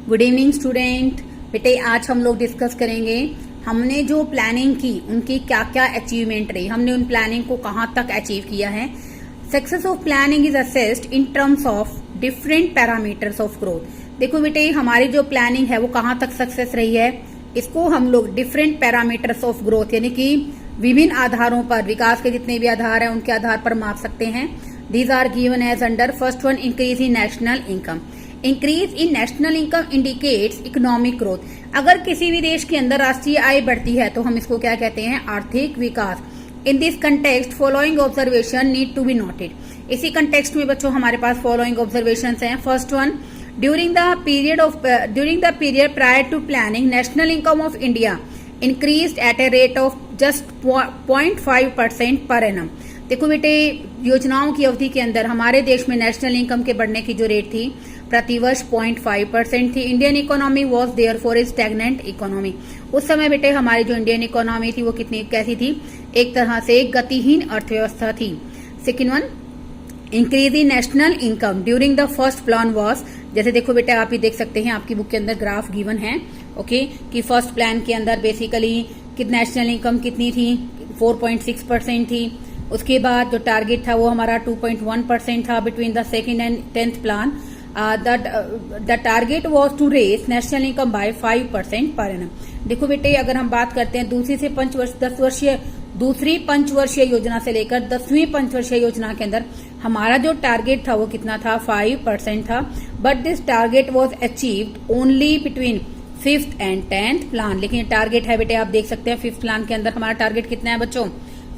Good evening student. बेटे आज हम लोग डिस्कस करेंगे हमने जो प्लानिंग की उनकी क्या क्या अचीवमेंट रही, हमने उन प्लानिंग को कहां तक अचीव किया है। Success of planning is assessed in terms of different parameters of growth. देखो बेटे हमारी जो प्लानिंग है वो कहां तक सक्सेस रही है, इसको हम लोग डिफरेंट पैरामीटर्स ऑफ ग्रोथ यानी कि विभिन्न आधारों पर, विकास के जितने भी आधार हैं उनके आधार पर माप सकते हैं। These are given as under first one increase in national income. Increase in national income indicates economic growth. अगर किसी भी देश के अंदर राष्ट्रीय आय बढ़ती है तो हम इसको क्या कहते हैं, आर्थिक विकास। In this context following observation need to be noted. इसी कंटेक्स्ट में बच्चों हमारे पास फॉलोइंग ऑब्जर्वेशन हैं। First one, during the period prior to planning national income of India increased at a rate of just 0.5% per annum. देखो बेटे योजनाओं की अवधि के अंदर हमारे देश में नेशनल इनकम के बढ़ने की जो रेट थी प्रतिवर्ष 0.5% थी। Indian economy was there for a stagnant economy. उस समय बेटे हमारी जो इंडियन इकोनॉमी थी वो कैसी थी, एक तरह से गतिहीन अर्थव्यवस्था थी। Second one, increase in national income during the first plan was, जैसे देखो बेटे आप ही देख सकते हैं आपकी बुक के अंदर ग्राफ गिवन है, ओके, कि फर्स्ट प्लान के अंदर बेसिकली नेशनल इनकम कितनी थी, 4.6% थी। उसके बाद जो टारगेट था वो हमारा 2.1% था between the second and 10th plan. The target was to raise national income by 5% per annum. देखो बेटे अगर हम बात करते हैं दूसरी पंचवर्षीय योजना से लेकर 10वीं पंचवर्षीय योजना के अंदर हमारा जो टारगेट था वो कितना था, 5% था। But this target was achieved only between 5th and 10th plan. लेकिन टारगेट है बेटे आप देख सकते हैं 5th प्लान के अंदर हमारा टारगेट कितना है बच्चों,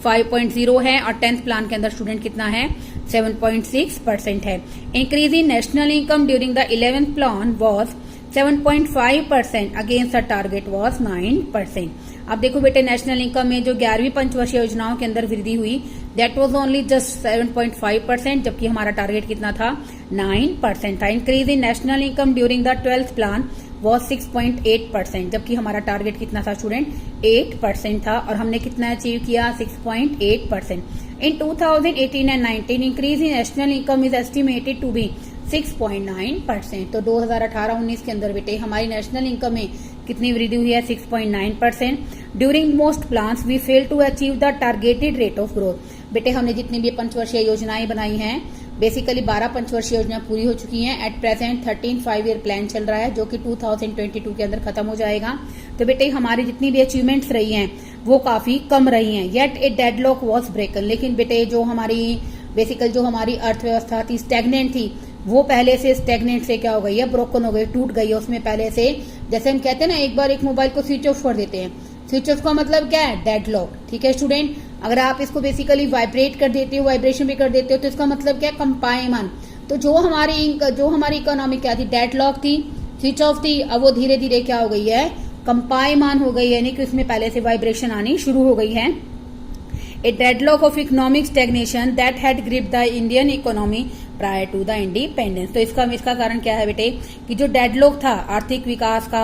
5.0 है, और 10th प्लान के अंदर स्टूडेंट कितना है, 7.6% है। Increase in national income during the 11th plan was 7.5% against the target was 9%। अब देखो बेटे नेशनल इनकम में जो 11वीं पंचवर्षीय योजनाओं के अंदर वृद्धि हुई दैट वॉज ओनली जस्ट 7.5%, जबकि हमारा टारगेट कितना था, 9% था। Increase in national income during the 12th plan was 6.8%, जबकि हमारा टारगेट कितना था स्टूडेंट, 8% था, और हमने कितना अचीव किया, 6.8%। In 2018 and 19 increase in national income is estimated to be 6.9%। तो 2018-19 के अंदर बेटे हमारी नेशनल इनकम में कितनी वृद्धि हुई है, 6.9%। During most plans we fail to achieve the targeted rate of growth. बेटे हमने जितनी भी पंचवर्षीय योजनाएं बनाई हैं, बेसिकली 12 पंचवर्षीय योजना पूरी हो चुकी हैं। एट प्रेजेंट 13 5-year प्लान चल रहा है जो कि 2022 के अंदर खत्म हो जाएगा। तो बेटे हमारी जितनी भी अचीवमेंट्स रही हैं वो काफी कम रही हैं। Yet a deadlock was ब्रेकन। लेकिन बेटे जो हमारी अर्थव्यवस्था थी, स्टैग्नेंट थी, वो पहले से स्टैग्नेंट से क्या हो गई है, ब्रोकन हो गई, टूट गई है। उसमें पहले से, जैसे हम कहते हैं ना एक बार एक मोबाइल को स्विच ऑफ कर देते हैं, स्विच ऑफ का मतलब क्या है, डेडलॉक। ठीक है स्टूडेंट, अगर आप इसको बेसिकली वाइब्रेट कर देते हो, वाइब्रेशन भी कर देते हो, तो इसका मतलब क्या है, कंपायमान। तो जो हमारी इकोनॉमी क्या थी, डेडलॉक थी, स्विच ऑफ थी, अब वो धीरे धीरे क्या हो गई है, कंपायमान हो गई है, यानी कि उसमें पहले से वाइब्रेशन आनी शुरू हो गई है। A deadlock of economic stagnation that had gripped the Indian economy prior to the independence. तो इसका कारण क्या है बेटे, कि जो डेडलॉक था आर्थिक विकास का,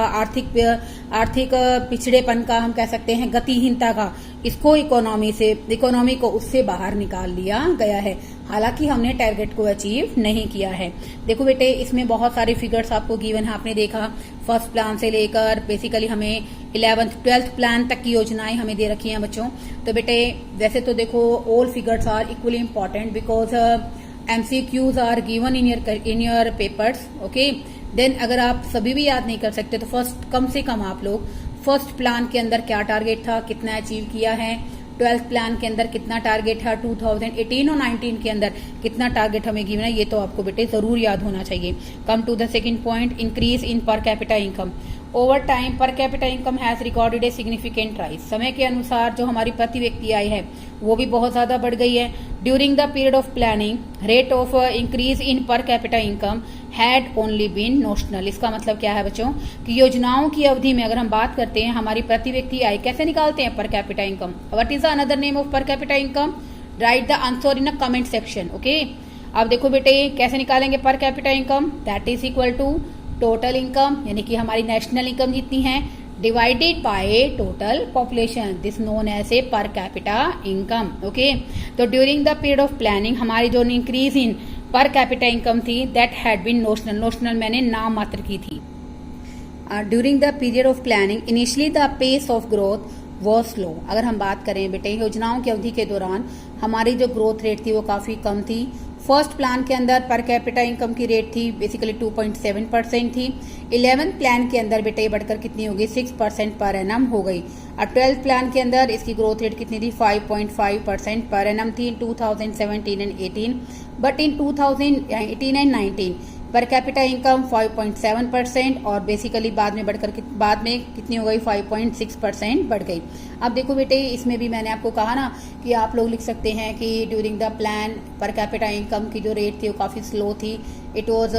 आर्थिक पिछड़ेपन का, हम कह सकते हैं गतिहीनता का, इसको इकोनॉमी को उससे बाहर निकाल लिया गया है। हालांकि हमने टारगेट को अचीव नहीं किया है। देखो बेटे इसमें बहुत सारे फिगर्स आपको गिवन है, आपने देखा फर्स्ट प्लान से लेकर बेसिकली हमें 11th 12th प्लान तक की योजनाएं हमें दे रखी हैं बच्चों। तो बेटे वैसे तो देखो all figures are equally important because MCQs are given in your papers, okay. Then अगर आप सभी भी याद नहीं कर सकते तो कम से कम आप लोग फर्स्ट प्लान के अंदर क्या टारगेट था, कितना अचीव किया है, 12th प्लान के अंदर कितना टारगेट था, 2018 और 19 के अंदर कितना टारगेट हमें गिवन है, ये तो आपको बेटे जरूर याद होना चाहिए। Come to the second point, increase in per capita income. Over time per capita income has recorded a significant rise. समय के अनुसार जो हमारी प्रति व्यक्ति आय है वो भी बहुत ज्यादा बढ़ गई है। During the period of planning rate of increase in per capita income had only been notional. इसका मतलब क्या है बच्चों, कि योजनाओं की अवधि में अगर हम बात करते हैं हमारी प्रति व्यक्ति आय कैसे निकालते हैं, per capita income. What is the another name of per capita income, write the answer in a comment section, okay. अब देखो बेटे कैसे निकालेंगे per capita income, that is equal to total income, यानी कि हमारी नेशनल इनकम जितनी है divided by total population, this known as a per capita income, okay. तो during the period of planning हमारी जो increase in per capita income थी that had been notional, notional मैंने नाम मात्र की थी, during the period of planning initially the pace of growth was slow. अगर हम बात करें बेटे योजनाओं की अवधि के दौरान हमारी जो ग्रोथ रेट थी वो काफी कम थी। फर्स्ट प्लान के अंदर पर कैपिटा इनकम की रेट थी बेसिकली 2.7% थी। 11th प्लान के अंदर बेटे बढ़कर कितनी होगी 6% पर एनम हो गई। और 12th प्लान के अंदर इसकी ग्रोथ रेट कितनी थी 5.5% पर एनम थी इन 2017 एंड 18। बट इन 2018 एंड 19 पर कैपिटा इनकम 5.7% और बेसिकली बाद में कितनी हो गई 5.6% बढ़ गई। अब देखो बेटे इसमें भी मैंने आपको कहा ना कि आप लोग लिख सकते हैं कि ड्यूरिंग द प्लान पर कैपिटा इनकम की जो रेट थी वो काफ़ी स्लो थी। इट वॉज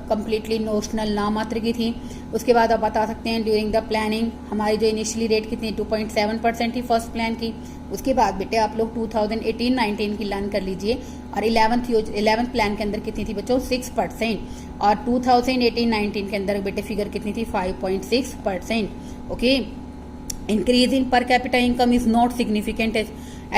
कम्प्लीटली नोशनल नामात्र की थी। उसके बाद आप बता सकते हैं ड्यूरिंग द प्लानिंग हमारी जो इनिशियली रेट कितनी 2.7% थी फर्स्ट प्लान की। उसके बाद बेटे आप लोग 2018-19 की लर्न कर लीजिए और 11th प्लान के अंदर कितनी थी बच्चों 6% और 2018-19 के अंदर बेटे फिगर कितनी थी 5.6%। Okay, increase in per capita income is not significant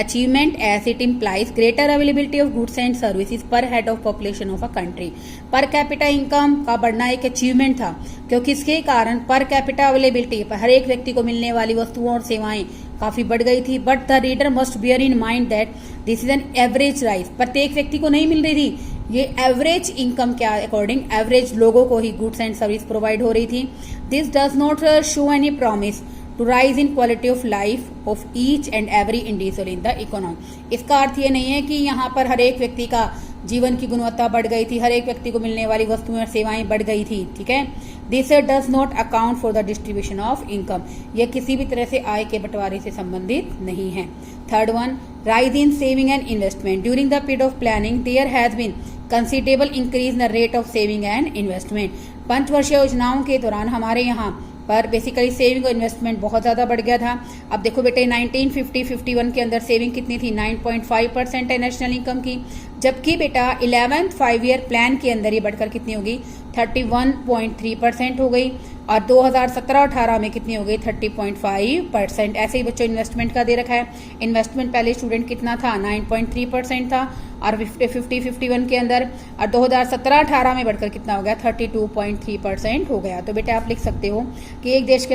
achievement as it implies greater availability of goods and services per head of population of a country। पर कैपिटा इनकम का बढ़ना एक अचीवमेंट था क्योंकि इसके कारण पर कैपिटा अवेलेबिलिटी हर एक व्यक्ति को मिलने वाली वस्तुओं और सेवाएं काफी बढ़ गई थी। But the reader must bear in mind that this is an average rise. प्रत्येक व्यक्ति को नहीं मिल रही थी ये एवरेज इनकम के अकॉर्डिंग एवरेज लोगों को ही गुड्स एंड सर्विस प्रोवाइड हो रही थी। This does not show any promise to rise in quality of life of each and every individual in the economy. इसका अर्थ ये नहीं है कि यहाँ पर हर एक व्यक्ति का जीवन की गुणवत्ता बढ़ गई थी, हर एक व्यक्ति को मिलने वाली वस्तुएं और सेवाएं बढ़ गई थी। ठीक है, this does not account for the distribution of income. यह किसी भी तरह से आय के बंटवारे से संबंधित नहीं है। Third one, rise in saving and investment during the period of planning there has been considerable increase in the rate of saving and investment. पंचवर्षीय योजनाओं के दौरान हमारे यहाँ पर बेसिकली सेविंग और इन्वेस्टमेंट बहुत ज्यादा बढ़ गया था। अब देखो बेटे 1950-51 के अंदर सेविंग कितनी थी 9.5% है नेशनल इनकम की, जबकि बेटा 11th 5 ईयर प्लान के अंदर ये बढ़कर कितनी होगी 31.3% हो गई और 2017-18 में कितनी हो गई 30.5%। ऐसे ही बच्चों इन्वेस्टमेंट का दे रखा है। इन्वेस्टमेंट पहले स्टूडेंट कितना था 9.3% था और 50-51 के अंदर और 2017-18 में बढ़कर कितना हो गया 32.3% हो गया। तो बेटा आप लिख सकते हो कि एक देश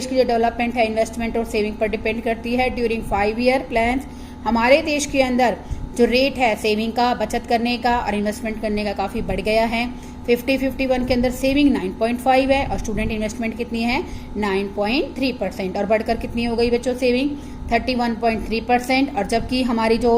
की जो डेवलपमेंट है इन्वेस्टमेंट और सेविंग पर डिपेंड करती है। ड्यूरिंग 5 ईयर प्लान हमारे देश के अंदर जो रेट है सेविंग का, बचत करने का और इन्वेस्टमेंट करने का काफी बढ़ गया है। 50-51 के अंदर सेविंग 9.5 है और स्टूडेंट इन्वेस्टमेंट कितनी है 9.3% और बढ़कर कितनी हो गई बच्चों सेविंग 31.3% और जबकि हमारी जो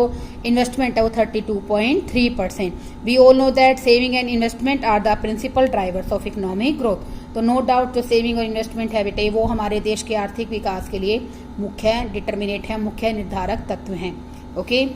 इन्वेस्टमेंट है वो 32.3%। We all know that saving and investment are the principal drivers of economic growth. तो नो डाउट जो सेविंग और इन्वेस्टमेंट है बेटे वो हमारे देश के आर्थिक विकास के लिए मुख्य डिटर्मिनेट है, मुख्य निर्धारक तत्व हैं। ओके,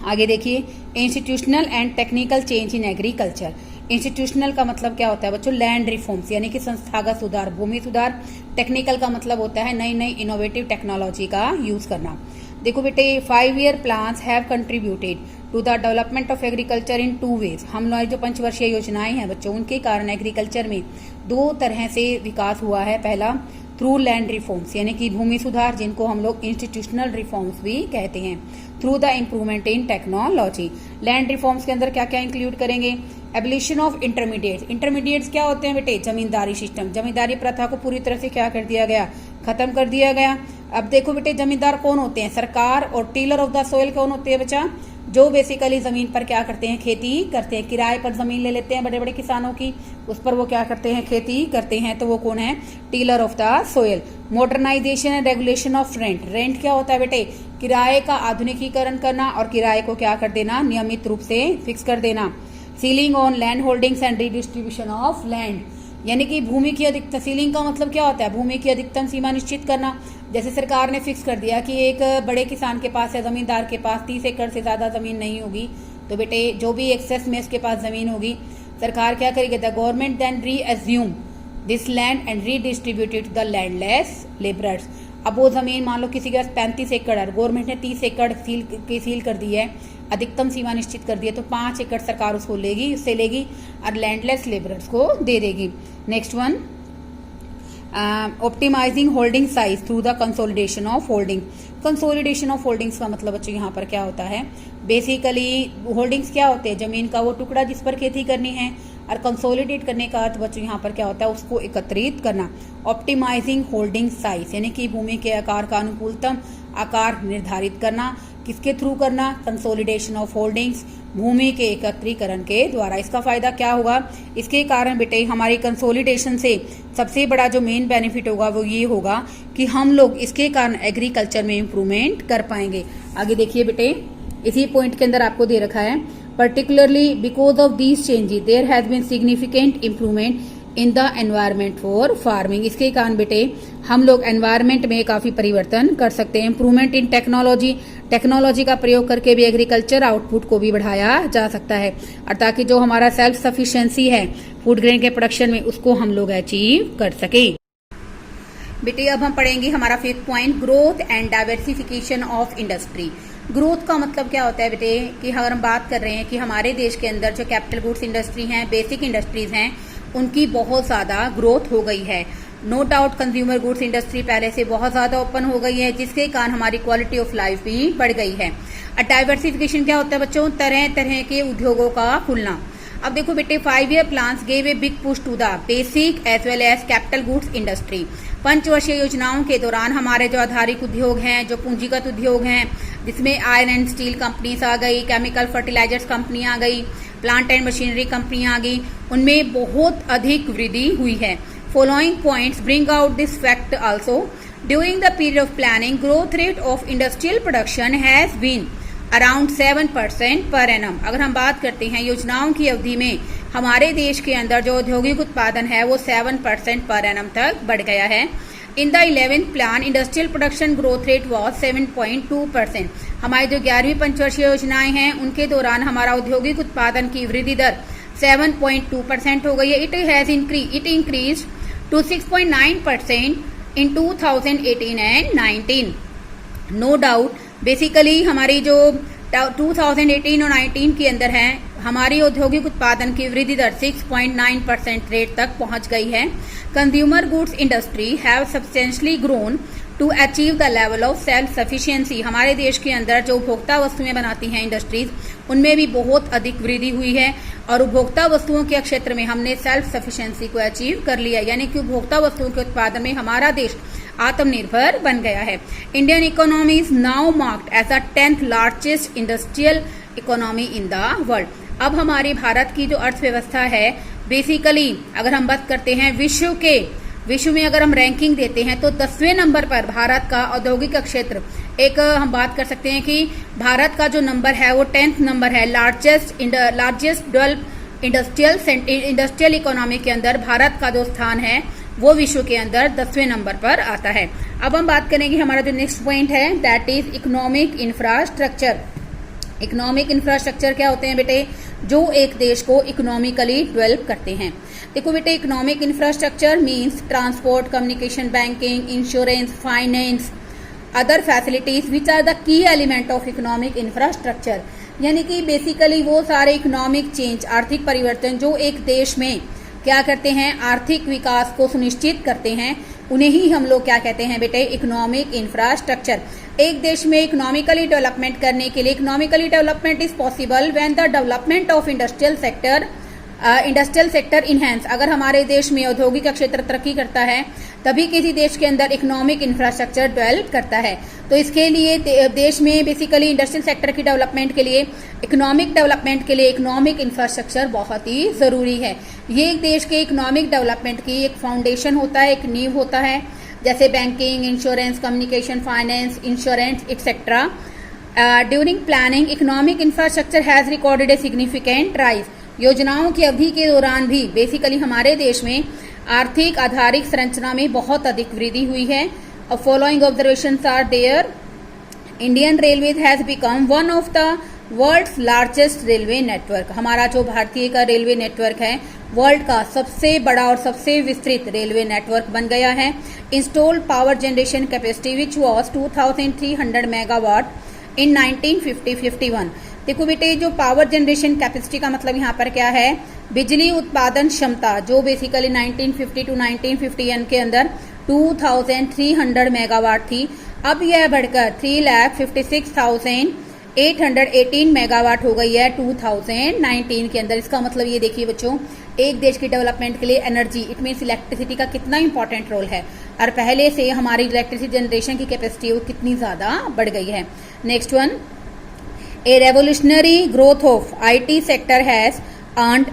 आगे देखिए institutional and technical change in agriculture. Institutional का मतलब क्या होता है बच्चों लैंड रिफॉर्म्स यानी कि संस्थागत सुधार, भूमि सुधार। टेक्निकल का मतलब होता है नई नई इनोवेटिव टेक्नोलॉजी का यूज करना। देखो बेटे 5 year plans have contributed to the development of agriculture in 2 ways. हम लोग जो पंचवर्षीय योजनाएं हैं बच्चों उनके कारण एग्रीकल्चर में 2 तरह से विकास हुआ है। पहला थ्रू लैंड रिफॉर्म्स यानी कि भूमि सुधार जिनको हम लोग इंस्टीट्यूशनल रिफॉर्म्स भी कहते हैं। Through the improvement in technology land reforms के अंदर क्या क्या इंक्लूड करेंगे एबलिशन ऑफ इंटरमीडिएट्स। इंटरमीडिएट्स क्या होते हैं बेटे जमींदारी सिस्टम, जमींदारी प्रथा को पूरी तरह से क्या कर दिया गया खत्म कर दिया गया। अब देखो बेटे जमींदार कौन होते हैं सरकार और टीलर ऑफ द सोइल कौन होते हैं बच्चा जो बेसिकली जमीन पर क्या करते हैं खेती करते हैं। किराए पर जमीन ले लेते हैं बड़े बड़े किसानों की, उस पर वो क्या करते हैं खेती करते हैं, तो वो कौन है tiller of the soil. Modernisation and regulation of rent. Rent क्या होता है बेटे किराए का आधुनिकीकरण करना और किराए को क्या कर देना नियमित रूप से फिक्स कर देना। Ceiling on land holdings and redistribution of land यानी कि भूमि की अधिकतम, सीलिंग का मतलब क्या होता है भूमि की अधिकतम सीमा निश्चित करना। जैसे सरकार ने फिक्स कर दिया कि एक बड़े किसान के पास या जमींदार के पास 30 एकड़ से ज्यादा जमीन नहीं होगी, तो बेटे जो भी एक्सेस में उसके पास जमीन होगी सरकार क्या करेगी the government then resume this land and redistributed the landless labourers. अब वो जमीन मान लो किसी के पास 35 एकड़ है, गवर्नमेंट ने 30 एकड़ सील कर दी है, अधिकतम सीमा निश्चित कर दी है, तो 5 एकड़ सरकार उसको लेगी, उससे लेगी और लैंडलेस लेबरर्स को दे देगी। Next one optimising holding size through the consolidation of holding. Consolidation of holdings का मतलब बच्चों यहाँ पर क्या होता है बेसिकली होल्डिंग्स क्या होते हैं जमीन का वो टुकड़ा जिस पर खेती करनी है और कंसोलिडेट करने का अर्थ बच्चों यहाँ पर क्या होता है, उसको एकत्रित करना। ऑप्टिमाइजिंग होल्डिंग साइज यानी कि भूमि के आकार का अनुकूलतम आकार निर्धारित करना। किसके थ्रू करना? कंसोलिडेशन ऑफ होल्डिंग्स, भूमि के एकत्रीकरण के द्वारा। इसका फायदा क्या होगा? इसके कारण बेटे हमारी कंसोलिडेशन से सबसे बड़ा जो मेन बेनिफिट होगा वो ये होगा कि हम लोग इसके कारण एग्रीकल्चर में इम्प्रूवमेंट कर पाएंगे। आगे देखिए बेटे, इसी पॉइंट के अंदर आपको दे रखा है, particularly because of these changes there has been significant improvement in the environment for farming. इसके कारण बेटे हम लोग एनवायरमेंट में काफी परिवर्तन कर सकते हैं। इम्प्रूवमेंट इन टेक्नोलॉजी, टेक्नोलॉजी का प्रयोग करके भी एग्रीकल्चर आउटपुट को भी बढ़ाया जा सकता है, और ताकि जो हमारा सेल्फ सफिशिएंसी है फूड ग्रेन के प्रोडक्शन में उसको हम लोग अचीव कर सके। बेटे अब हम पढ़ेंगे हमारा 5th point, growth and diversification of industry. Growth का मतलब क्या होता है बेटे कि अगर हम बात कर रहे हैं कि हमारे देश के अंदर जो कैपिटल गुड्स इंडस्ट्री हैं, बेसिक इंडस्ट्रीज हैं, उनकी बहुत ज्यादा ग्रोथ हो गई है। No doubt consumer goods industry पहले से बहुत ज्यादा ओपन हो गई है, जिसके कारण हमारी क्वालिटी ऑफ लाइफ भी बढ़ गई है। डाइवर्सिफिकेशन क्या होता है बच्चों? तरह तरह के उद्योगों का खुलना। अब देखो बेटे, 5-year plans gave a big push to the basic as well as capital goods industry। पंचवर्षीय योजनाओं के दौरान हमारे जो आधारिक उद्योग हैं, जो पूंजीगत उद्योग हैं, जिसमें आयरन एंड स्टील कंपनीज आ गई, केमिकल फर्टिलाइजर्स कंपनी आ गई, प्लांट एंड मशीनरी कंपनी आ गई, उनमें बहुत अधिक वृद्धि हुई है। Following points bring out this fact also. During the period of planning, growth rate of industrial production has been around 7% per annum. अगर हम बात करते हैं योजनाओं की अवधि में, हमारे देश के अंदर जो औद्योगिक उत्पादन है वो 7% पर एनम तक बढ़ गया है। In the 11th plan, industrial production growth rate was 7.2%। हमारी जो 11वीं पंचवर्षीय योजनाएं हैं उनके दौरान हमारा औद्योगिक उत्पादन की वृद्धि दर 7.2% हो गई है। It increase to 6.9% in 2018 and 19। No doubt basically हमारी जो 2018 और 19 के अंदर है, हमारी औद्योगिक उत्पादन की वृद्धि दर 6.9% रेट तक पहुंच गई है। Consumer goods industry have substantially grown to achieve the level of self sufficiency. हमारे देश के अंदर जो उपभोक्ता वस्तुएं बनाती हैं इंडस्ट्रीज, उनमें भी बहुत अधिक वृद्धि हुई है, और उपभोक्ता वस्तुओं के क्षेत्र में हमने सेल्फ सफिशिएंसी को अचीव कर लिया, यानी कि उपभोक्ता वस्तुओं के उत्पादन में हमारा देश आत्मनिर्भर बन गया है। Indian economy is now marked as the 10th largest industrial economy in the world. अब हमारे भारत की जो अर्थव्यवस्था है, बेसिकली अगर हम बात करते हैं विश्व में अगर हम रैंकिंग देते हैं तो 10वें नंबर पर भारत का औद्योगिक क्षेत्र, एक हम बात कर सकते हैं कि भारत का जो नंबर है वो 10th नंबर है। लार्जेस्ट डेवलप्ड इंडस्ट्रियल इकोनॉमी के अंदर भारत का जो स्थान है वो विश्व के अंदर 10वें नंबर पर आता है। अब हम बात करेंगे हमारा जो नेक्स्ट पॉइंट है, that is economic infrastructure. Economic infrastructure क्या होते हैं बेटे? जो एक देश को इकोनॉमिकली डेवलप करते हैं। देखो बेटे, economic infrastructure means transport, communication, banking, insurance, finance, other facilities which are the key element of economic infrastructure. यानी कि बेसिकली वो सारे इकोनॉमिक चेंज, आर्थिक परिवर्तन जो एक देश में क्या करते हैं, आर्थिक विकास को सुनिश्चित करते हैं, उन्हें ही हम लोग क्या कहते हैं बेटे? Economic infrastructure. एक देश में इकोनॉमिकली डेवलपमेंट करने के लिए, economically development is possible when the development of industrial sector enhance. अगर हमारे देश में औद्योगिक क्षेत्र तरक्की करता है तभी किसी देश के अंदर इकोनॉमिक इंफ्रास्ट्रक्चर डेवलप करता है। तो इसके लिए देश में बेसिकली इंडस्ट्रियल सेक्टर की डेवलपमेंट के लिए, इकोनॉमिक डेवलपमेंट के लिए इकोनॉमिक इंफ्रास्ट्रक्चर बहुत ही जरूरी है। ये एक देश के इकोनॉमिक डेवलपमेंट की एक फाउंडेशन होता है, एक नींव होता है, जैसे banking, insurance, communication, finance, insurance etcetera. During planning, economic infrastructure has recorded a significant rise. योजनाओं की अवधि के दौरान भी बेसिकली हमारे देश में आर्थिक आधारिक संरचना में बहुत अधिक वृद्धि हुई है। Following observations are there. Indian railway has become one of the world's largest railway network. हमारा जो भारतीय का रेलवे नेटवर्क है वर्ल्ड का सबसे बड़ा और सबसे विस्तृत रेलवे नेटवर्क बन गया है। Installed power generation capacity which was 2300 megawatt in 1950-51। देखो बेटे, जो पावर जनरेशन कैपेसिटी का मतलब यहाँ पर क्या है? बिजली उत्पादन क्षमता, जो बेसिकली 1950 टू 1951 के अंदर 2300 मेगावाट थी, अब यह बढ़कर 3,56,818 मेगावाट हो गई है 2019 के अंदर। इसका मतलब ये देखिए बच्चों एक देश की डेवलपमेंट के लिए एनर्जी इट मीन्स इलेक्ट्रिसिटी का कितना इंपॉर्टेंट रोल है और पहले से हमारी इलेक्ट्रिसिटी जनरेशन की कैपेसिटी वो कितनी ज़्यादा बढ़ गई है। Next one, A revolutionary growth of IT sector has earned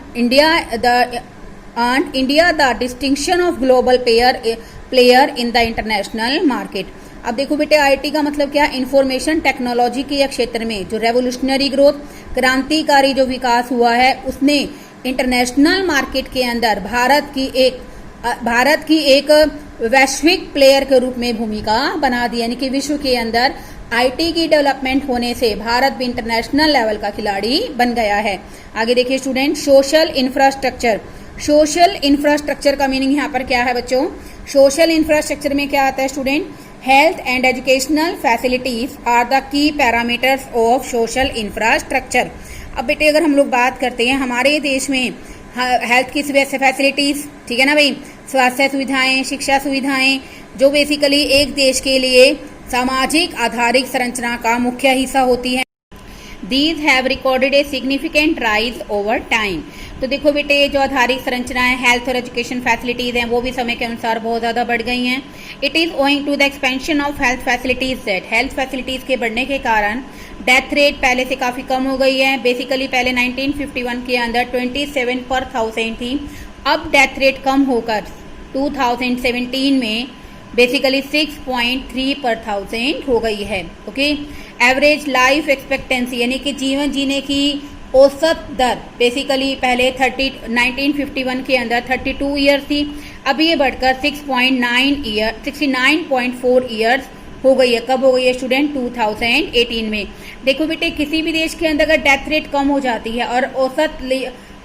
India the distinction of global player in the international market। अब देखो बेटे IT का मतलब क्या, इंफॉर्मेशन टेक्नोलॉजी के क्षेत्र में जो रेवोल्यूशनरी ग्रोथ, क्रांतिकारी जो विकास हुआ है, उसने इंटरनेशनल मार्केट के अंदर भारत की एक वैश्विक प्लेयर के रूप में भूमिका बना दी। यानी कि विश्व के अंदर IT की डेवलपमेंट होने से भारत भी इंटरनेशनल लेवल का खिलाड़ी बन गया है। आगे देखिए student, social infrastructure. Social infrastructure का मीनिंग यहाँ पर क्या है बच्चों? सोशल इंफ्रास्ट्रक्चर में क्या आता है student? Health and educational facilities are the key parameters of social infrastructure. अब बेटे अगर हम लोग बात करते हैं हमारे देश में हेल्थ की फैसिलिटीज, ठीक है ना भाई, स्वास्थ्य सुविधाएं, शिक्षा सुविधाएं, जो बेसिकली एक देश के लिए सामाजिक आधारित संरचना का मुख्य हिस्सा होती है। These have recorded a significant rise over time। तो देखो बेटे ये जो आधारिक संरचनाएं, हेल्थ और एजुकेशन फैसिलिटीज हैं, वो भी समय के अनुसार बहुत ज़्यादा बढ़ गई हैं। It is owing to the expansion of health facilities that, health facilities के बढ़ने के कारण डेथ रेट पहले से काफ़ी कम हो गई है। बेसिकली पहले 1951 के अंदर 27 पर 1000 थी, अब डेथ रेट कम होकर 2017 में बेसिकली 6.3 पर 1000 हो गई है। ओके, एवरेज लाइफ एक्सपेक्टेंसी यानी कि जीवन जीने की औसत दर बेसिकली पहले 1951 के अंदर 32 ईयर थी, अभी ये बढ़कर 69.4 ईयर्स हो गई है। कब हो गई है स्टूडेंट? 2018 में। देखो बेटे किसी भी देश के अंदर अगर डेथ रेट कम हो जाती है और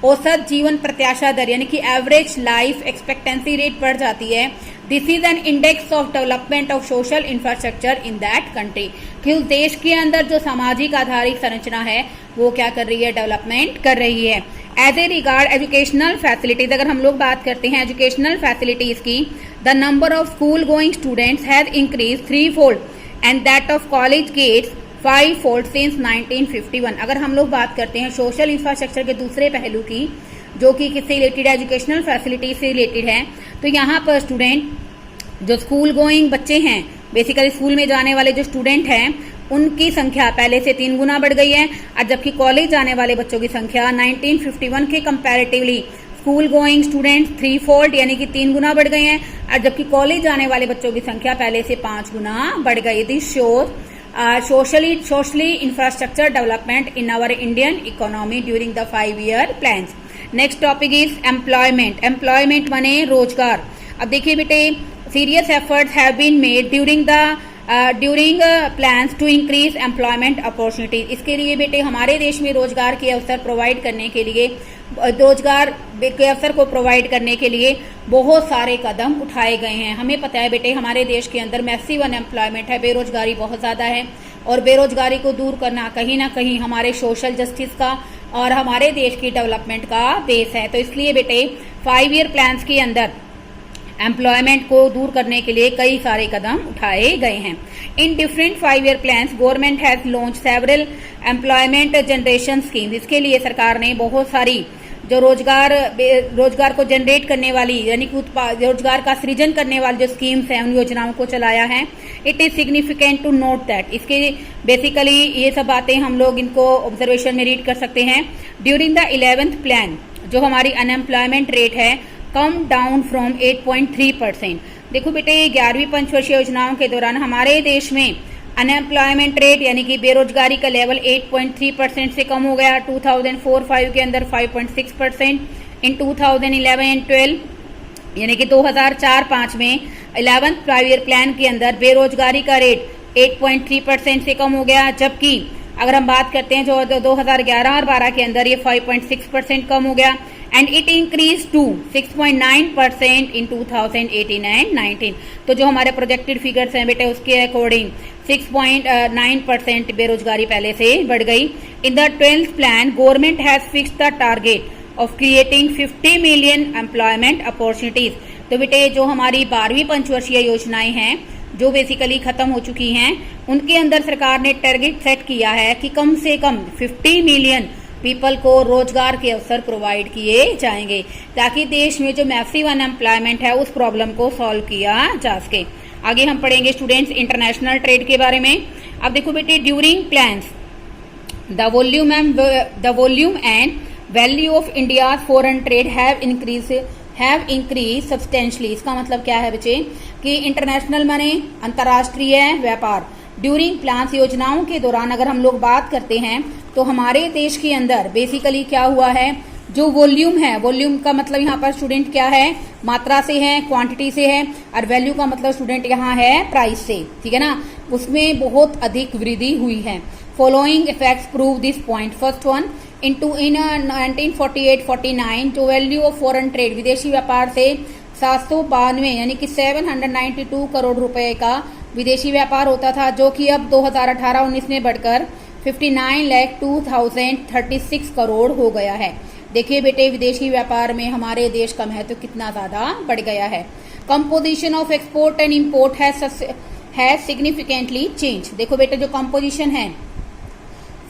औसत जीवन प्रत्याशा दर यानी कि एवरेज लाइफ एक्सपेक्टेंसी रेट बढ़ जाती है, this is N index of development of social infrastructure in that country, कि उस देश के अंदर जो सामाजिक आधारित संरचना है वो क्या कर रही है? डेवलपमेंट कर रही है। As a regard educational facilities, अगर हम लोग बात करते हैं एजुकेशनल फैसिलिटीज की, the number of school going students has increase 3-fold and that of college gets 5-fold since 1951। अगर हम लोग बात करते हैं सोशल इंफ्रास्ट्रक्चर के दूसरे पहलू की, जो कि किससे रिलेटेड है? एजुकेशनल फैसिलिटीज से रिलेटेड है, तो यहाँ पर स्टूडेंट जो स्कूल गोइंग बच्चे हैं, बेसिकली स्कूल में जाने वाले जो स्टूडेंट हैं, उनकी संख्या पहले से 3 गुना बढ़ गई है। और जबकि कॉलेज जाने वाले बच्चों की संख्या 1951 के comparatively school going students 3-fold यानी कि 3 गुना बढ़ गए हैं, और जबकि कॉलेज जाने वाले बच्चों की संख्या पहले से 5 गुना बढ़ गई। This shows socially infrastructure development in our Indian economy during the 5-year plans। Next topic is employment. Employment माने रोजगार। अब देखिए बेटे, serious efforts have been made during plans to increase employment opportunities. इसके लिए बेटे हमारे देश में रोजगार के अवसर प्रोवाइड करने के लिए, रोजगार के अवसर को प्रोवाइड करने के लिए बहुत सारे कदम उठाए गए हैं। हमें पता है बेटे हमारे देश के अंदर मैसिव अनएम्प्लॉयमेंट है, बेरोजगारी बहुत ज़्यादा है, और बेरोजगारी को दूर करना कहीं ना कहीं हमारे सोशल जस्टिस का और हमारे देश की डेवलपमेंट का बेस है। तो इसलिए बेटे 5-year प्लान्स के अंदर एम्प्लॉयमेंट को दूर करने के लिए कई सारे कदम उठाए गए हैं। In different 5-year plans government has launch several employment generation schemes. इसके लिए सरकार ने बहुत सारी जो रोजगार को जनरेट करने वाली यानी कि रोजगार का सृजन करने वाली जो स्कीम्स हैं, उन योजनाओं को चलाया है। It is significant to note that, इसके बेसिकली ये सब बातें हम लोग इनको ऑब्जर्वेशन में रीड कर सकते हैं। ड्यूरिंग द 11th प्लान जो हमारी अनएम्प्लॉयमेंट रेट है कम डाउन फ्रॉम 8.3%। देखो बेटे 11वीं पंचवर्षीय योजनाओं के दौरान हमारे देश में अनएम्प्लॉयमेंट रेट यानी कि बेरोजगारी का लेवल 8.3% से कम हो गया। 2004-05 के अंदर 5.6%, इन 2011 एंड 12 यानी कि 2004-05 में 11th 5-year प्लान के अंदर बेरोजगारी का रेट 8.3% से कम हो गया। जबकि अगर हम बात करते हैं जो 2011 और 12 के अंदर ये 5.6% कम हो गया, and it increase to 6.9% in 2018 and 19। तो जो हमारे प्रोजेक्टेड फिगर्स हैं बेटे उसके अकॉर्डिंग 6.9% बेरोजगारी पहले से बढ़ गई। In the 12th plan government has fixed the target of creating 50 million employment opportunities. तो बेटे जो हमारी 12वीं पंचवर्षीय योजनाएं हैं जो बेसिकली खत्म हो चुकी हैं, उनके अंदर सरकार ने टारगेट सेट किया है कि कम से कम 50 मिलियन पीपल को रोजगार के अवसर प्रोवाइड किए जाएंगे ताकि देश में जो मैसिव अनएम्प्लॉयमेंट है उस प्रॉब्लम को सॉल्व किया जा सके। आगे हम पढ़ेंगे स्टूडेंट्स इंटरनेशनल ट्रेड के बारे में। अब देखो बेटे, during plans the volume and value of India foreign trade have increase substantially. इसका मतलब क्या है बच्चे कि इंटरनेशनल माने अंतर्राष्ट्रीय व्यापार। ड्यूरिंग प्लान्स योजनाओं के दौरान अगर हम लोग बात करते हैं तो हमारे देश के अंदर बेसिकली क्या हुआ है, जो वॉल्यूम है, वॉल्यूम का मतलब यहाँ पर स्टूडेंट क्या है, मात्रा से है, क्वांटिटी से है, और वैल्यू का मतलब स्टूडेंट यहाँ है प्राइस से, ठीक है ना, उसमें बहुत अधिक वृद्धि हुई है। Following effects prove this point. First one, in 1948-49 जो वैल्यू ऑफ फॉरेन ट्रेड विदेशी व्यापार से 792 यानी कि 792 करोड़ रुपए का विदेशी व्यापार होता था, जो कि अब 2018-19 में बढ़कर 59,02,036 करोड़ हो गया है। देखिए बेटे, विदेशी व्यापार में हमारे देश का महत्व कितना ज्यादा बढ़ गया है। Composition of export and import है सिग्निफिकेंटली चेंज। देखो बेटे, जो कंपोजिशन है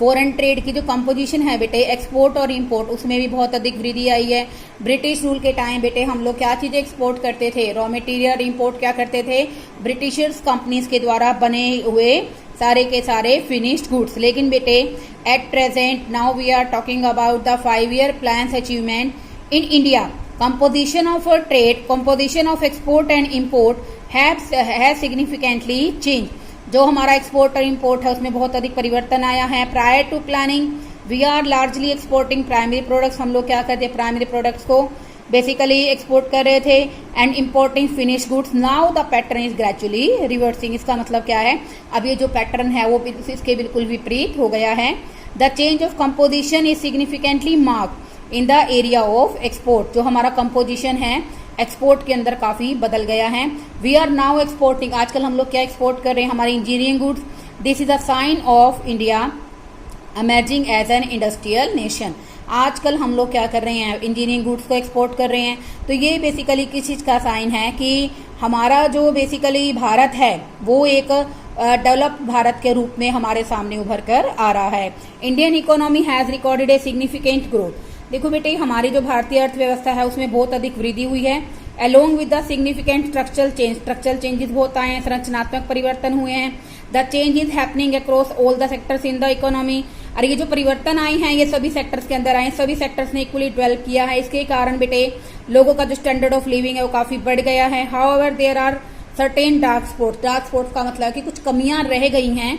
फॉरेन ट्रेड की, जो कंपोजिशन है बेटे एक्सपोर्ट और इंपोर्ट, उसमें भी बहुत अधिक वृद्धि आई है। ब्रिटिश रूल के टाइम बेटे हम लोग क्या चीजें एक्सपोर्ट करते थे, रॉ मटेरियल। इंपोर्ट क्या करते थे, ब्रिटिशर्स कंपनीज के द्वारा बने हुए सारे के सारे फिनिश्ड गुड्स। लेकिन बेटे at present now we are talking about the 5-year plans achievement in India. Composition of trade, composition of export and import have significantly change. जो हमारा एक्सपोर्ट और इंपोर्ट है उसमें बहुत अधिक परिवर्तन आया है। Prior to planning we are largely exporting primary products. हम लोग क्या करते हैं, प्राइमरी प्रोडक्ट्स को बेसिकली एक्सपोर्ट कर रहे थे, and importing finish goods. Now the pattern is gradually reversing. इसका मतलब क्या है, अब ये जो पैटर्न है वो इसके बिल्कुल विपरीत हो गया है। The change of composition is significantly marked in the area of export. जो हमारा कंपोजिशन है एक्सपोर्ट के अंदर काफी बदल गया है। वी आर नाउ एक्सपोर्टिंग, आजकल हम लोग क्या एक्सपोर्ट कर रहे हैं, हमारे engineering goods. This is a sign of India emerging as an industrial nation. आजकल हम लोग क्या कर रहे हैं, इंजीनियरिंग गुड्स को एक्सपोर्ट कर रहे हैं। तो ये बेसिकली किस चीज का साइन है कि हमारा जो बेसिकली भारत है वो एक डेवलप्ड भारत के रूप में हमारे सामने उभर कर आ रहा है। Indian economy has recorded a significant growth. देखो बेटे, हमारी जो भारतीय अर्थव्यवस्था है उसमें बहुत अधिक वृद्धि हुई है। Along with the significant structural changes बहुत आए हैं, संरचनात्मक परिवर्तन हुए हैं। The change is happening across all the sectors in the economy. और ये जो परिवर्तन आए हैं ये सभी सेक्टर्स के अंदर आए, सभी सेक्टर्स ने इक्वली डेवलप किया है। इसके कारण बेटे लोगों का जो स्टैंडर्ड ऑफ लिविंग है वो काफी बढ़ गया है। However there are certain dark spots. Dark spots का मतलब कि कुछ कमियां रह गई हैं,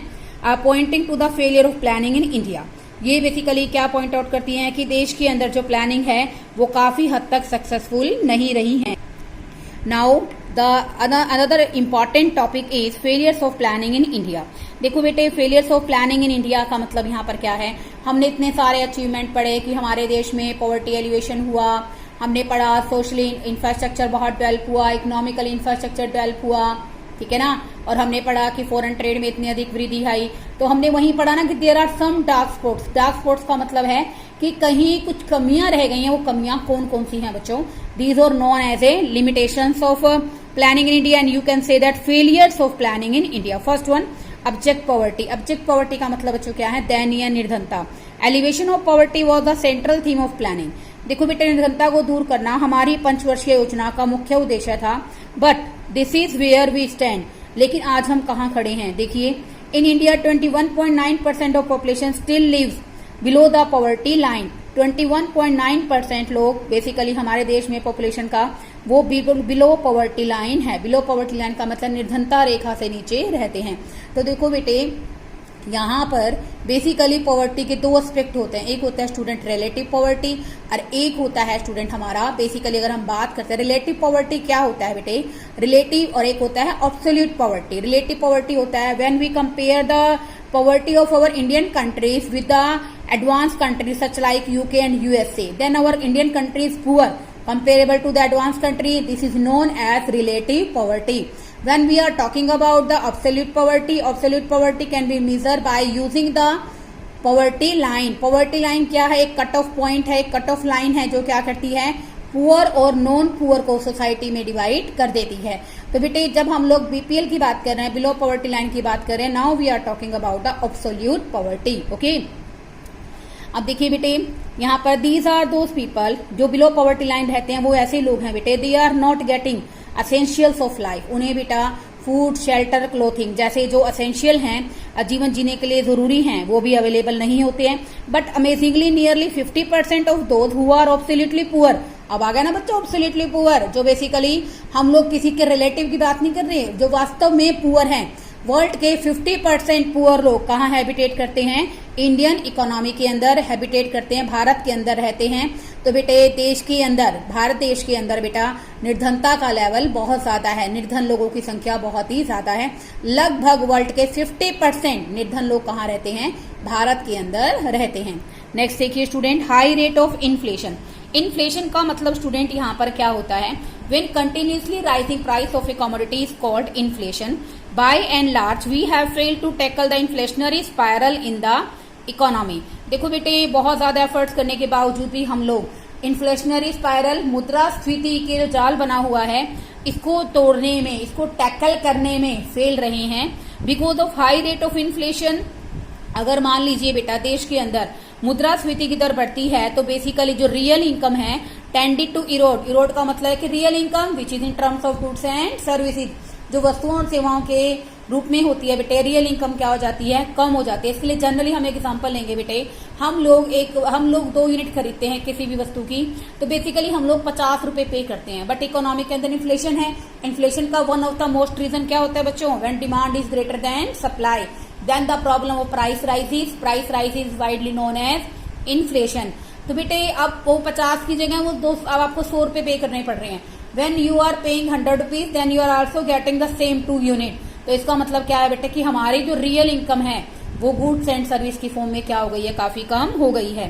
pointing to the failure of planning in India. ये बेसिकली क्या पॉइंट आउट करती हैं कि देश के अंदर जो प्लानिंग है वो काफी हद तक सक्सेसफुल नहीं रही है। Now the another important topic is failures of planning in India. देखो बेटे, failures of planning in India का मतलब यहाँ पर क्या है, हमने इतने सारे अचीवमेंट पढ़े कि हमारे देश में पॉवर्टी एलिवेशन हुआ, हमने पढ़ा सोशली इंफ्रास्ट्रक्चर बहुत डेवलप हुआ, इकोनॉमिकल इंफ्रास्ट्रक्चर डेवलप हुआ, ठीक है ना, और हमने पढ़ा कि फॉरेन ट्रेड में इतनी अधिक वृद्धि आई। तो हमने वहीं पढ़ा ना कि there are some dark spots. Dark spots का मतलब है कि कहीं कुछ कमियां रह गई हैं। वो कमियां कौन कौन सी हैं बच्चों, these are known as a limitations of planning in India and you can say that failures of planning in India. First one, abject poverty. Abject poverty का मतलब बच्चों क्या है, दयनीय निर्धनता। Elevation of poverty was the central theme of planning. देखो बेटे, निर्धनता को दूर करना हमारी 5 वर्षीय योजना का मुख्य उद्देश्य था। But this is where we stand. लेकिन आज हम कहाँ खड़े हैं, देखिए in India 21.9% of population still lives below the poverty line. 21.9% लोग बेसिकली हमारे देश में पॉपुलेशन का वो बिलो पॉवर्टी लाइन है। बिलो पॉवर्टी लाइन का मतलब निर्धनता रेखा से नीचे रहते हैं। तो देखो बेटे, यहाँ पर बेसिकली पॉवर्टी के 2 एस्पेक्ट होते हैं। एक होता है स्टूडेंट रिलेटिव पॉवर्टी और एक होता है स्टूडेंट हमारा बेसिकली अगर हम बात करते हैं रिलेटिव पॉवर्टी क्या होता है बेटे, रिलेटिव, और एक होता है एब्सोल्यूट पॉवर्टी। रिलेटिव पॉवर्टी होता है when we compare the poverty of our Indian countries with the advance countries such like UK and USA, then our Indian country is poor comparable to the advanced country. This is known as relative poverty. When we are talking about the absolute poverty can be measured by using the poverty line. Poverty line क्या है, एक cut off point है, एक cut off line है जो क्या करती है, पुअर और नॉन पुअर को सोसाइटी में डिवाइड कर देती है। तो बेटे जब हम लोग बीपीएल की बात कर रहे हैं, बिलो पॉवर्टी लाइन की बात कर रहे हैं, now we are talking about the absolute poverty. Okay, अब देखिए बेटे, यहाँ पर दीज आर दोज पीपल जो बिलो पॉवर्टी लाइन रहते हैं, वो ऐसे लोग हैं बेटे, they are not getting essentials of life. उन्हें बेटा फूड, शेल्टर, क्लोथिंग जैसे जो असेंशियल हैं, जीवन जीने के लिए जरूरी हैं, वो भी अवेलेबल नहीं होते हैं। But amazingly nearly 50% of those who are absolutely poor, अब आ गया ना बच्चों ऑब्सोल्युटली पुअर, जो बेसिकली हम लोग किसी के रिलेटिव की बात नहीं कर रहे, जो वास्तव में पुअर हैं। वर्ल्ड के 50% पुअर लोग कहाँ हैबिटेट करते हैं? इंडियन इकोनॉमी के अंदर हैबिटेट करते हैं, भारत के अंदर रहते हैं। तो बेटे देश के अंदर, भारत देश के अंदर बेटा निर्धनता का लेवल बहुत ज्यादा है, निर्धन लोगों की संख्या बहुत ही ज्यादा है। लगभग वर्ल्ड के 50% निर्धन लोग कहाँ रहते हैं? भारत के अंदर रहते हैं। नेक्स्ट देखिए student, high rate of inflation. Inflation का मतलब स्टूडेंट यहाँ पर क्या होता है? When continuously rising price of A commodity is called inflation. By and large, we have failed to tackle the inflationary spiral in the economy. देखो बेटे, बहुत ज्यादा एफर्ट्स करने के बावजूद भी हम लोग इन्फ्लेशनरी स्पाइरल, मुद्रास्फीति के जो जाल बना हुआ है, इसको तोड़ने में, इसको टैकल करने में फेल रहे हैं because of high rate of inflation. अगर मान लीजिए बेटा देश के अंदर मुद्रास्फीति की दर बढ़ती है तो बेसिकली जो रियल इनकम है टेंडेड टू इरोड। इरोड का मतलब है कि real income which is in terms of goods and services, जो वस्तुओं और सेवाओं के रूप में होती है बेटे, रियल इनकम क्या हो जाती है? कम हो जाती है। इसके लिए जनरली हम एक एग्जांपल लेंगे बेटे, हम लोग 2 यूनिट खरीदते हैं किसी भी वस्तु की, तो बेसिकली हम लोग 50 रुपए पे करते हैं। बट इकोनॉमी के अंदर इन्फ्लेशन है, इन्फ्लेशन का one of the most reason क्या होता है बच्चों? When demand is greater than supply, then the problem of price rise widely known as inflation. तो बेटे अब वो 50 की जगह वो अब आपको 100 रुपए पे करने पड़ रहे हैं। When you are paying 100 rupees, then you are also getting the same 2 unit। तो इसका मतलब क्या है बेटे कि हमारी जो रियल इनकम है वो गुड्स एंड सर्विस की फॉर्म में क्या हो गई है? काफी कम हो गई है।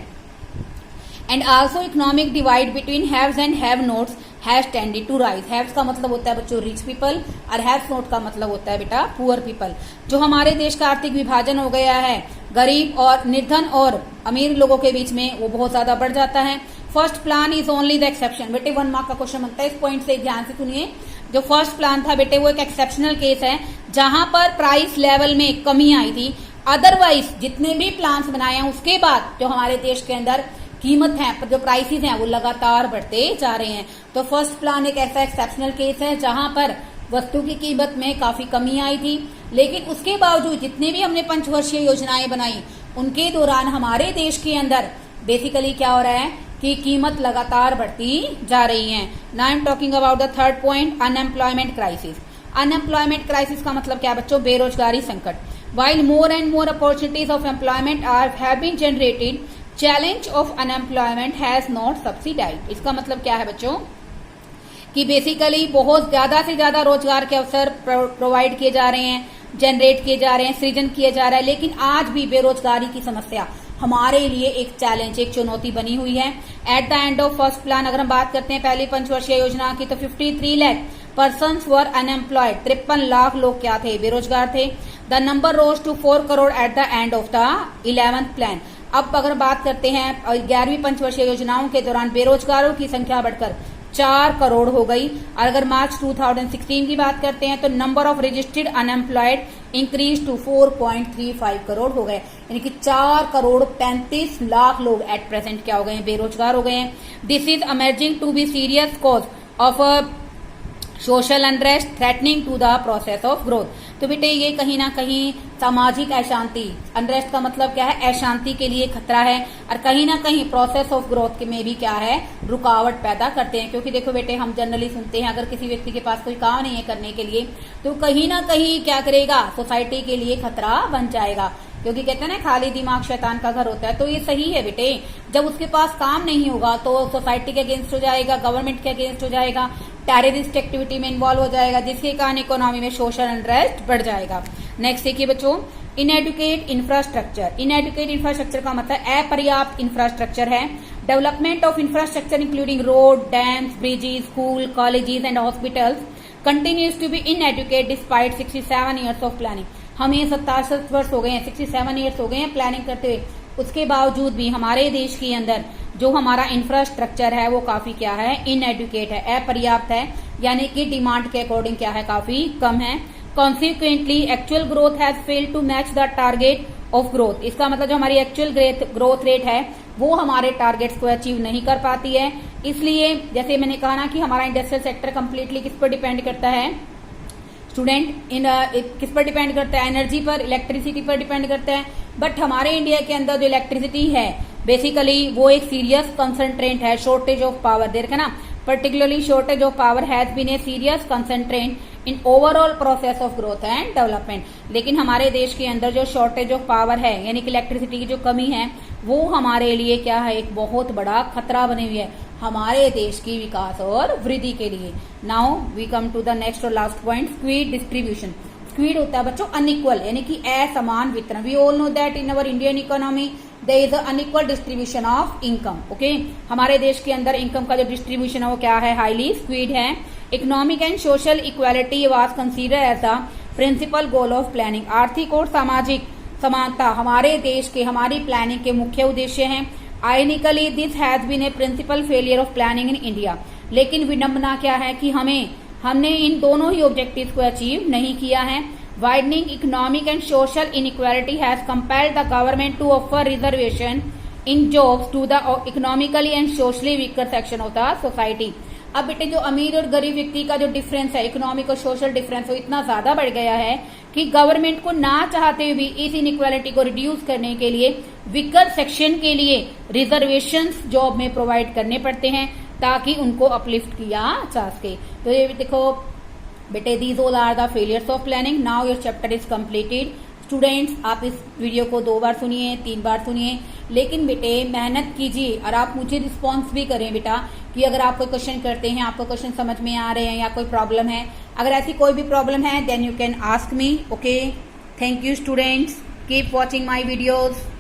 And also economic divide between haves and have nots has tended to rise. Haves का मतलब होता है बच्चों रिच पीपल, और हैव्स नोट का मतलब होता है बेटा पुअर पीपल। जो हमारे देश का आर्थिक विभाजन हो गया है गरीब और निर्धन और अमीर लोगों के बीच में, वो बहुत ज्यादा बढ़ जाता है। First plan is only the exception. बेटे 1 मार्क का क्वेश्चन बनता है, इस पॉइंट से ध्यान से सुनिए। जो फर्स्ट प्लान था बेटे वो एक एक्सेप्शनल केस है जहां पर प्राइस लेवल में कमी आई थी। अदरवाइज जितने भी प्लान्स बनाए हैं उसके बाद जो हमारे देश के अंदर कीमत है, जो प्राइसेस हैं वो लगातार बढ़ते जा रहे हैं। तो फर्स्ट प्लान एक ऐसा एक्सेप्शनल केस है जहां पर वस्तु की कीमत में काफी कमी आई थी, लेकिन उसके बावजूद जितने भी हमने पंचवर्षीय योजनाएं बनाई उनके दौरान हमारे देश के अंदर बेसिकली क्या हो रहा है कि कीमत लगातार बढ़ती जा रही है। Now I am talking about the third point, unemployment crisis. Unemployment crisis का मतलब क्या बच्चों? बेरोजगारी संकट। While more and more opportunities of employment have been generated, challenge of unemployment has not subsidized. इसका मतलब क्या है बच्चों कि बेसिकली बहुत ज्यादा से ज्यादा रोजगार के अवसर प्रोवाइड किए जा रहे हैं, जनरेट किए जा रहे हैं, सृजन किए जा रहा है, लेकिन आज भी बेरोजगारी की समस्या हमारे लिए एक चैलेंज, एक चुनौती बनी हुई है। Eight the end of first plan अगर हम बात करते हैं पहली पंचवर्षीय योजना की, तो 53 lakh persons were unemployed. 53 lakh लोग क्या थे? बेरोजगार थे। The number rose to 4 crore at the end of the 11th plan. अब अगर बात करते हैं 11वीं पंचवर्षीय योजनाओं के दौरान बेरोजगारों की संख्या बढ़कर 4 करोड़ हो गई। और अगर मार्च 2016 की बात करते हैं तो number of registered unemployed increase to 4.35 crore हो गए, यानी कि 4 करोड़ 35 लाख लोग एट प्रेजेंट क्या हो गए हैं? बेरोजगार हो गए हैं। This is emerging to be serious cause of social unrest threatening to the process of growth. तो बेटे ये कहीं ना कहीं सामाजिक अशांति, अनरेस्ट का मतलब क्या है? अशांति के लिए खतरा है, और कहीं ना कहीं प्रोसेस ऑफ ग्रोथ में भी क्या है? रुकावट पैदा करते हैं। क्योंकि देखो बेटे हम जनरली सुनते हैं अगर किसी व्यक्ति के पास कोई काम नहीं है करने के लिए तो कहीं ना कहीं क्या करेगा? सोसाइटी के लिए खतरा बन जाएगा। क्योंकि कहते हैं ना खाली दिमाग शैतान का घर होता है। तो ये सही है बेटे, जब उसके पास काम नहीं होगा तो सोसाइटी के अगेंस्ट हो जाएगा, गवर्नमेंट के अगेंस्ट हो जाएगा, टेररिस्ट एक्टिविटी में इन्वॉल्व हो जाएगा, जिसके कारण इकोनॉमी में सोशल अनरेस्ट बढ़ जाएगा। नेक्स्ट देखिए बच्चों, इनएडुकेट इंफ्रास्ट्रक्चर। इनएडुकेट इंफ्रास्ट्रक्चर का मतलब अपर्याप्त इंफ्रास्ट्रक्चर है। Development of infrastructure including road, dams, bridges, school, colleges and hospitals continues to be inadequate despite 67 years of planning. हमें 67 वर्ष हो गए हैं, 67 ईयर्स हो गए हैं प्लानिंग करते हुए, उसके बावजूद भी हमारे देश के अंदर जो हमारा इंफ्रास्ट्रक्चर है वो काफी क्या है? इनएडुकेट है, अपर्याप्त है, यानी कि डिमांड के अकॉर्डिंग क्या है? काफी कम है। Consequently, actual growth has failed to match the target of growth. इसका मतलब जो हमारी एक्चुअल ग्रोथ रेट है वो हमारे टारगेट्स को अचीव नहीं कर पाती है। इसलिए जैसे मैंने कहा ना कि हमारा इंडस्ट्रियल सेक्टर कंप्लीटली किस पर डिपेंड करता है स्टूडेंट, किस पर डिपेंड करता है, एनर्जी पर, इलेक्ट्रिसिटी पर डिपेंड करता है। बट हमारे इंडिया के अंदर जो इलेक्ट्रिसिटी है बेसिकली वो एक सीरियस कंसंट्रेंट है, शॉर्टेज ऑफ पावर, देख ना, particularly shortage of power has been a serious constraint in overall process of growth and development। लेकिन हमारे देश के अंदर जो शॉर्टेज ऑफ पावर है यानी कि इलेक्ट्रिसिटी की जो कमी है वो हमारे लिए क्या है, एक बहुत बड़ा खतरा बनी हुई है हमारे देश की विकास और वृद्धि के लिए। Now we come to the next और last point, skewed distribution. Skewed होता है बच्चों अनइक्वल यानी कि असमान वितरण। We all know that in our Indian economy there is unequal distribution of income. Okay, हमारे देश के अंदर इनकम का जो डिस्ट्रीब्यूशन है वो क्या है, हाईली स्क्वीड है। Economic and social equality was consider as the principal goal of planning. आर्थिक और सामाजिक समानता हमारे देश के, हमारी प्लानिंग के मुख्य उद्देश्य हैं। Ironically this has been a principal failure of planning in India. लेकिन विडंबना क्या है कि हमने इन दोनों ही ऑब्जेक्टिव्स को अचीव नहीं किया है। Widening economic and social inequality has compelled the government to offer reservation in jobs to the economically and socially weaker section of the society। अब बेटे जो अमीर और गरीब व्यक्ति का जो डिफरेंस है, इकोनॉमिक और सोशल डिफरेंस, वो इतना ज्यादा बढ़ गया है कि गवर्नमेंट को ना चाहते हुए भी इस इनइक्वालिटी को रिड्यूस करने के लिए वीकर सेक्शन के लिए रिजर्वेशंस जॉब में प्रोवाइड करने पड़ते हैं ताकि उनको अपलिफ्ट किया जा सके। तो ये देखो बेटे, these all are the failures of planning. Now your chapter is completed. Students, आप इस वीडियो को 2 बार सुनिए, 3 बार सुनिए, लेकिन बेटे मेहनत कीजिए और आप मुझे रिस्पॉन्स भी करें बेटा कि अगर आप कोई क्वेश्चन करते हैं, आपको क्वेश्चन समझ में आ रहे हैं या कोई प्रॉब्लम है। अगर ऐसी कोई भी प्रॉब्लम है then you can ask me. Okay, thank you students, keep watching my videos.